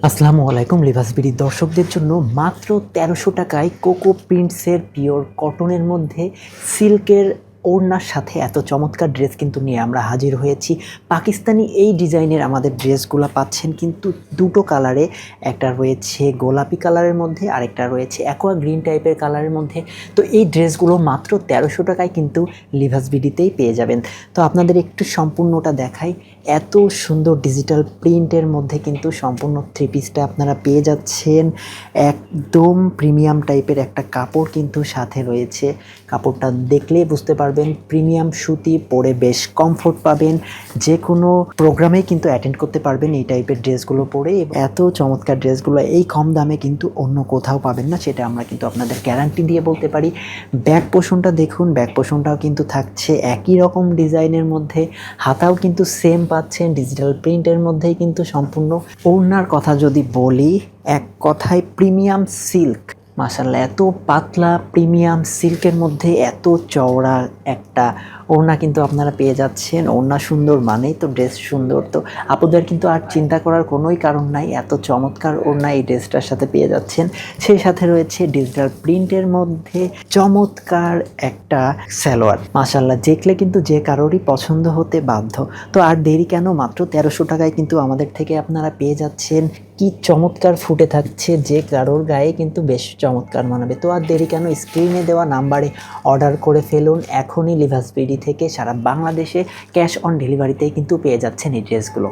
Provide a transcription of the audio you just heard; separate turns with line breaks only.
আসসালামু আলাইকুম। লিভাস বিডি দর্শকদের জন্য মাত্র ১৩০০ টাকায় কোকো প্রিন্টসের পিওর কটনের মধ্যে সিল্কের ওড়নার সাথে এত চমৎকার ড্রেস কিন্তু নিয়ে আমরা হাজির হয়েছি। পাকিস্তানি এই ডিজাইনের আমাদের ড্রেসগুলো পাচ্ছেন কিন্তু দুটো কালারে, একটা রয়েছে গোলাপি কালারের মধ্যে, আরেকটা রয়েছে অ্যাকোয়া গ্রিন টাইপের কালারের মধ্যে। তো এই ড্রেসগুলো মাত্র ১৩০০ টাকায় কিন্তু লিভাস বিডিতেই পেয়ে যাবেন। তো আপনাদের একটু সম্পূর্ণটা দেখাই। এত সুন্দর ডিজিটাল প্রিন্টের মধ্যে কিন্তু সম্পূর্ণ থ্রি পিসটা আপনারা পেয়ে যাচ্ছেন। একদম প্রিমিয়াম টাইপের একটা কাপড় কিন্তু সাথে রয়েছে। কাপড়টা দেখলেই বুঝতে পারবেন প্রিমিয়াম সুতি, পরে বেশ কমফোর্ট পাবেন। যে কোনো প্রোগ্রামে কিন্তু অ্যাটেন্ড করতে পারবেন এই টাইপের ড্রেসগুলো পরে। এত চমৎকার ড্রেসগুলো এই কম দামে কিন্তু অন্য কোথাও পাবেন না, সেটা আমরা কিন্তু আপনাদের গ্যারান্টি দিয়ে বলতে পারি। ব্যাক পোষণটা দেখুন, ব্যাক পোষণটাও কিন্তু থাকছে একই রকম ডিজাইনের মধ্যে, হাতাও কিন্তু সেম পাচ্ছেন ডিজিটাল প্রিন্টের মধ্যেই কিন্তু সম্পূর্ণ। ওড়নার কথা যদি বলি, এক কথায় প্রিমিয়াম সিল্ক। মাশাআল্লাহ, এত পাতলা প্রিমিয়াম সিল্কের মধ্যে এত চওড়া একটা ওড়না কিন্তু আপনারা পেয়ে যাচ্ছেন। ওড়না সুন্দর মানেই তো ড্রেস সুন্দর। তো আপুদের কিন্তু আর চিন্তা করার কোনোই কারণ নাই, এত চমৎকার ওড়না এই ড্রেসটার সাথে পেয়ে যাচ্ছেন। সেই সাথে রয়েছে ডিজিটাল প্রিন্টের মধ্যে চমৎকার একটা সালোয়ার। মাশাআল্লাহ, দেখলে কিন্তু যে কারোরই পছন্দ হতে বাধ্য। তো আর দেরি কেন, মাত্র ১৩০০ টাকায় কিন্তু আমাদের থেকে আপনারা পেয়ে যাচ্ছেন। কি চমৎকার ফুটে থাকছে, যে কারোর গায়ে কিন্তু বেশ চমৎকার মানাবে। তো আর দেরি কেন, স্ক্রিনে দেওয়া নাম্বারে অর্ডার করে ফেলুন এখনই। লিভাস বিডি থেকে সারা বাংলাদেশে ক্যাশ অন ডেলিভারিতেই কিন্তু পেয়ে যাচ্ছেন এই ড্রেসগুলো।